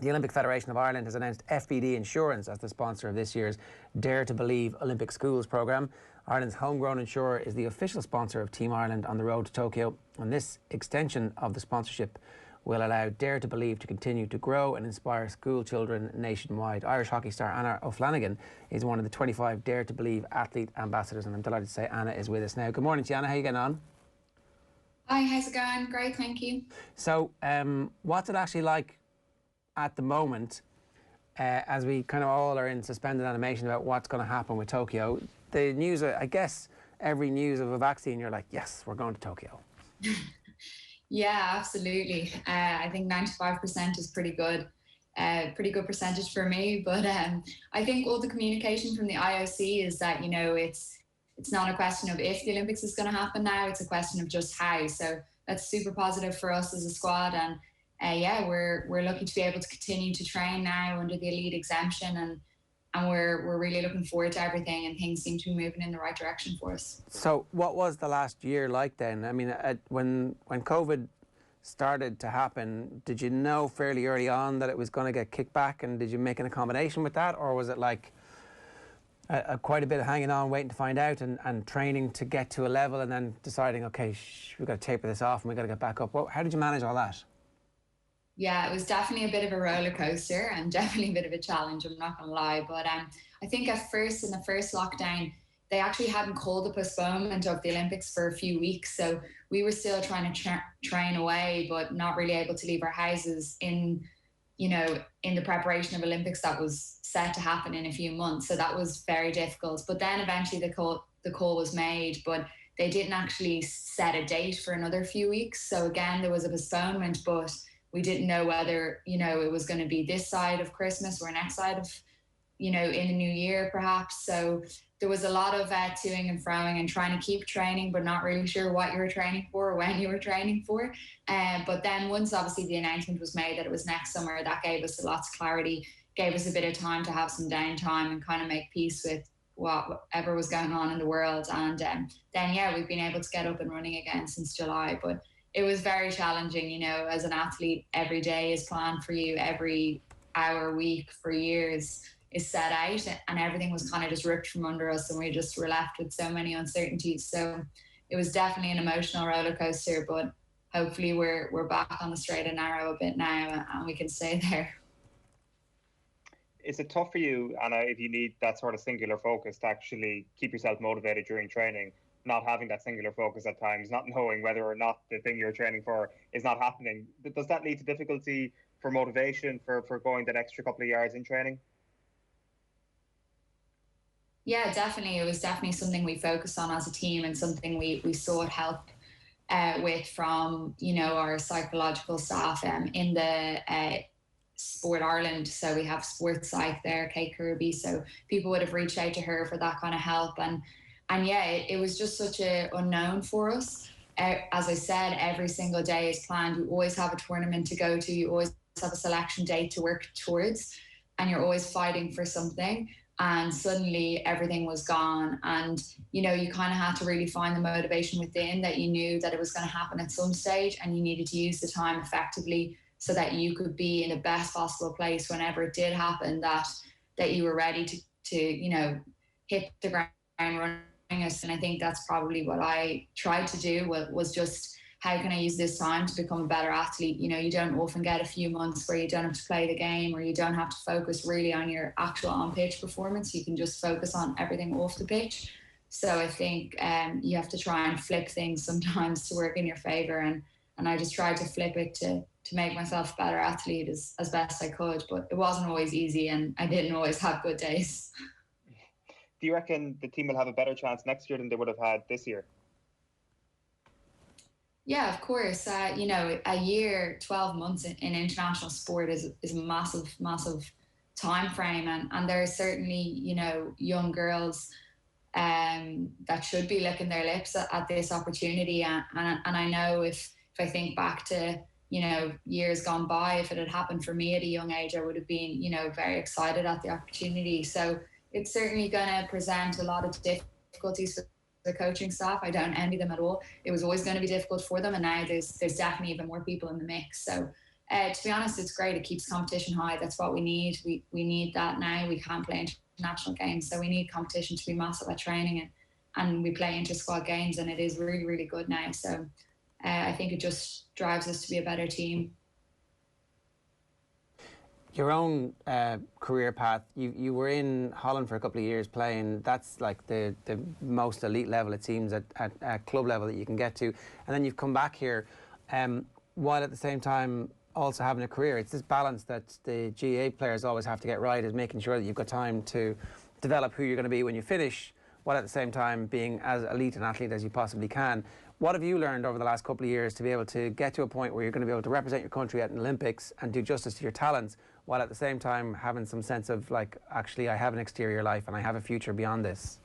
The Olympic Federation of Ireland has announced FBD Insurance as the sponsor of this year's Dare to Believe Olympic Schools programme. Ireland's homegrown insurer is the official sponsor of Team Ireland on the road to Tokyo, and this extension of the sponsorship will allow Dare to Believe to continue to grow and inspire school children nationwide. Irish hockey star Anna O'Flanagan is one of the 25 Dare to Believe athlete ambassadors, and I'm delighted to say Anna is with us now. Good morning to you, Anna. How are you getting on? Hi, how's it going? Great, thank you. So, what's it actually like at the moment, as we kind of all are in suspended animation about what's going to happen with Tokyo? The news, I guess, every news of a vaccine, you're like, yes, we're going to Tokyo. Yeah, absolutely. I think 95% is pretty good percentage for me. But I think all the communication from the IOC is that, you know, it's not a question of if the Olympics is going to happen now, it's a question of just how. So that's super positive for us as a squad. And yeah, we're lucky to be able to continue to train now under the elite exemption, and we're really looking forward to everything, and things seem to be moving in the right direction for us. So what was the last year like then? I mean, when COVID started to happen, did you know fairly early on that it was going to get kicked back, and did you make an accommodation with that, or was it like quite a bit of hanging on, waiting to find out, and training to get to a level, and then deciding, okay, we've got to taper this off and we've got to get back up? How did you manage all that? Yeah, it was definitely a bit of a roller coaster and definitely a bit of a challenge, I'm not going to lie. But I think at first, in the first lockdown, they actually hadn't called the postponement of the Olympics for a few weeks. So we were still trying to train away, but not really able to leave our houses in the preparation of Olympics that was set to happen in a few months. So that was very difficult. But then eventually the call was made, but they didn't actually set a date for another few weeks. So again, there was a postponement, but we didn't know whether, it was going to be this side of Christmas or next side of, in the new year, perhaps. So there was a lot of toing and froing and trying to keep training, but not really sure what you were training for or when you were training for. But then once obviously the announcement was made that it was next summer, that gave us lots of clarity, gave us a bit of time to have some downtime and kind of make peace with whatever was going on in the world. And then, yeah, we've been able to get up and running again since July. But it was very challenging, as an athlete. Every day is planned for you, every hour, week, for years is set out, and everything was kind of just ripped from under us, and we just were left with so many uncertainties. So it was definitely an emotional roller coaster, but hopefully we're back on the straight and narrow a bit now, and we can stay there. Is it tough for you, Anna, if you need that sort of singular focus to actually keep yourself motivated during training? Not having that singular focus at times, not knowing whether or not the thing you're training for is not happening. Does that lead to difficulty for motivation for going that extra couple of yards in training? Yeah, definitely. It was definitely something we focused on as a team, and something we sought help with from, our psychological staff in the Sport Ireland. So we have sports psych there, Kate Kirby. So people would have reached out to her for that kind of help. And yeah, it was just such an unknown for us. As I said, every single day is planned. You always have a tournament to go to. You always have a selection date to work towards. And you're always fighting for something. And suddenly everything was gone. And, you kind of had to really find the motivation within, that you knew that it was going to happen at some stage, and you needed to use the time effectively so that you could be in the best possible place whenever it did happen, that you were ready to hit the ground running. And I think that's probably what I tried to do, was just, how can I use this time to become a better athlete? You don't often get a few months where you don't have to play the game, or you don't have to focus really on your actual on-pitch performance. You can just focus on everything off the pitch. So I think you have to try and flip things sometimes to work in your favour. And I just tried to flip it to make myself a better athlete as best I could. But it wasn't always easy, and I didn't always have good days. Do you reckon the team will have a better chance next year than they would have had this year? Yeah, of course. A year, 12 months in international sport is a massive, massive time frame. And there are certainly, young girls that should be licking their lips at this opportunity. And I know if I think back to, years gone by, if it had happened for me at a young age, I would have been, very excited at the opportunity. So it's certainly going to present a lot of difficulties for the coaching staff. I don't envy them at all. It was always going to be difficult for them, and now there's definitely even more people in the mix. So To be honest, it's great. It keeps competition high. That's what we need. We need that now. We can't play international games, so we need competition to be massive at training, and we play inter-squad games, and it is really, really good now. So I think it just drives us to be a better team. Your own career path, you were in Holland for a couple of years playing. That's like the most elite level, it seems, at club level that you can get to. And then you've come back here, while at the same time also having a career. It's this balance that the GAA players always have to get right, is making sure that you've got time to develop who you're going to be when you finish, while at the same time being as elite an athlete as you possibly can. What have you learned over the last couple of years to be able to get to a point where you're going to be able to represent your country at an Olympics and do justice to your talents, while at the same time having some sense of, like, actually I have an exterior life and I have a future beyond this?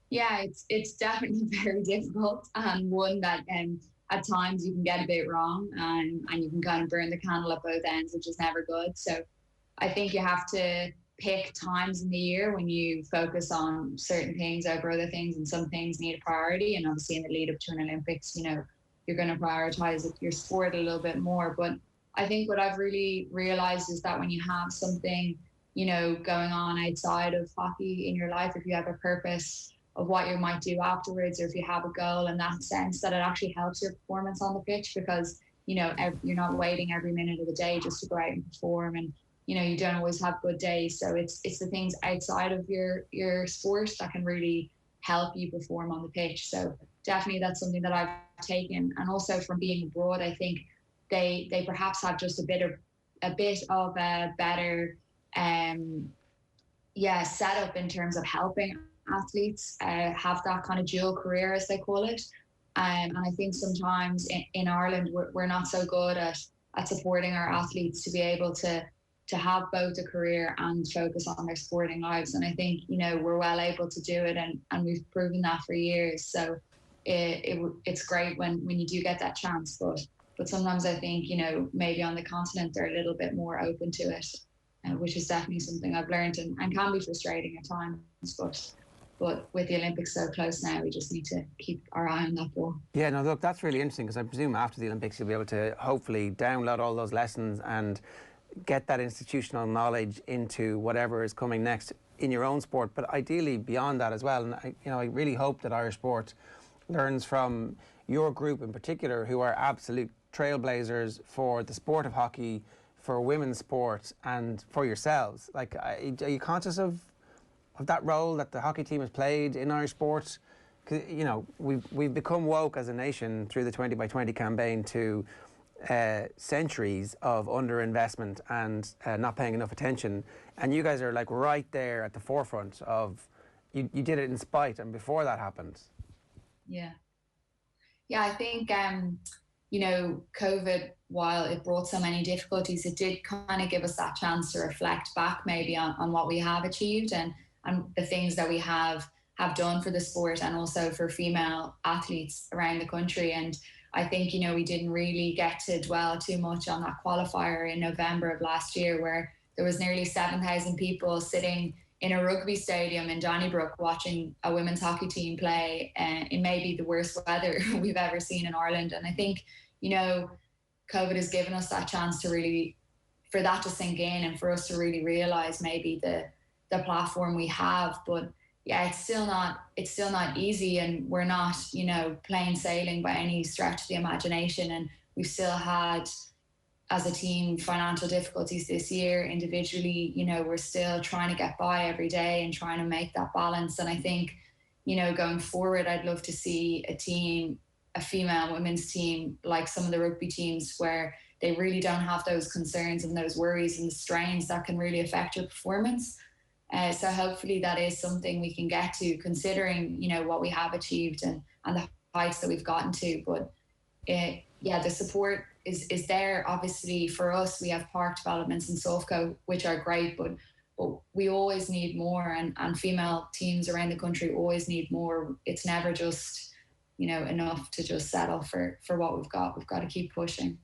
Yeah, it's definitely very difficult, and one that at times you can get a bit wrong, and you can kind of burn the candle at both ends, which is never good. So I think you have to pick times in the year when you focus on certain things over other things, and some things need a priority. And obviously in the lead up to an Olympics, you know, you're going to prioritize your sport a little bit more. But I think what I've really realized is that when you have something, you know, going on outside of hockey in your life, if you have a purpose of what you might do afterwards, or if you have a goal in that sense, that it actually helps your performance on the pitch, because, you know, you're not waiting every minute of the day just to go out and perform, and, you know, you don't always have good days. So it's the things outside of your sport that can really help you perform on the pitch. So definitely that's something that I've taken. And also from being abroad, I think they perhaps have just a bit of a better setup in terms of helping athletes have that kind of dual career, as they call it. And I think sometimes in Ireland we're not so good at supporting our athletes to be able to have both a career and focus on their sporting lives. And I think, you know, we're well able to do it, and we've proven that for years. So it's great when you do get that chance, but sometimes I think, you know, maybe on the continent they're a little bit more open to it, which is definitely something I've learned, and can be frustrating at times. But with the Olympics so close now, we just need to keep our eye on that ball. Yeah, no, look, that's really interesting, because I presume after the Olympics you'll be able to hopefully download all those lessons and get that institutional knowledge into whatever is coming next in your own sport, but ideally beyond that as well. And I really hope that Irish sport learns from your group in particular, who are absolute trailblazers for the sport of hockey, for women's sport, and for yourselves. Like, are you conscious of that role that the hockey team has played in Irish sport? 'Cause, you know, we've become woke as a nation through the 20 by 20 campaign to centuries of underinvestment and not paying enough attention, and you guys are like right there at the forefront of. You did it in spite, and before that happened. Yeah, I think you know, COVID, while it brought so many difficulties, it did kind of give us that chance to reflect back maybe on what we have achieved, and the things that we have done for the sport, and also for female athletes around the country. And I think, you know, we didn't really get to dwell too much on that qualifier in November of last year, where there was nearly 7,000 people sitting in a rugby stadium in Donnybrook watching a women's hockey team play in maybe the worst weather we've ever seen in Ireland. And I think, you know, COVID has given us that chance to really, for that to sink in, and for us to really realise maybe the platform we have. But yeah, it's still not easy, and we're not, you know, plain sailing by any stretch of the imagination. And we've still had, as a team, financial difficulties this year. Individually, you know, we're still trying to get by every day and trying to make that balance. And I think, you know, going forward, I'd love to see a female women's team like some of the rugby teams, where they really don't have those concerns and those worries and the strains that can really affect your performance. So hopefully that is something we can get to, considering, you know, what we have achieved and the heights that we've gotten to. But the support is there. Obviously for us, we have park developments in Sofco, which are great, but we always need more, and female teams around the country always need more. It's never just, you know, enough to just settle for what we've got. We've got to keep pushing.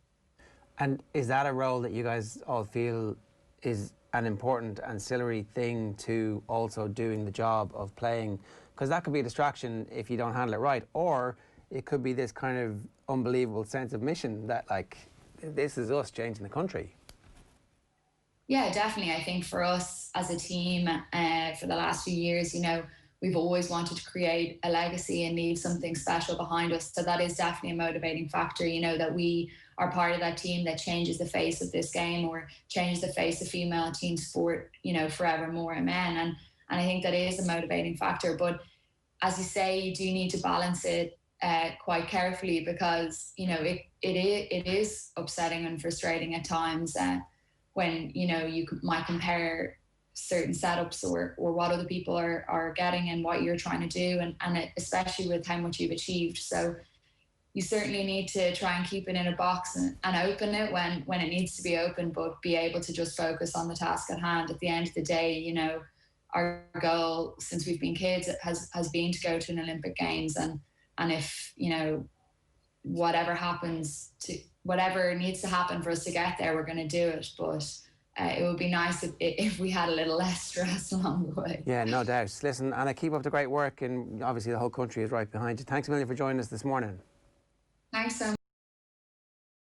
And is that a role that you guys all feel is an important ancillary thing to also doing the job of playing? Because that could be a distraction if you don't handle it right, or it could be this kind of unbelievable sense of mission that, like, this is us changing the country. Yeah, definitely. I think for us as a team, for the last few years, we've always wanted to create a legacy and leave something special behind us. So that is definitely a motivating factor, that we are part of that team that changes the face of this game, or changes the face of female team sport, forevermore, amen. And I think that is a motivating factor. But as you say, you do need to balance it quite carefully, because, it is upsetting and frustrating at times when, you might compare certain setups or what other people are getting and what you're trying to do, and especially with how much you've achieved. So you certainly need to try and keep it in a box and open it when it needs to be open, but be able to just focus on the task at hand. At the end of the day, our goal since we've been kids has been to go to an Olympic Games, and if whatever needs to happen for us to get there, we're going to do it. But it would be nice if we had a little less stress along the way. Yeah, no doubt. Listen, Anna, keep up the great work, and obviously the whole country is right behind you. Thanks a million for joining us this morning. Thanks so much.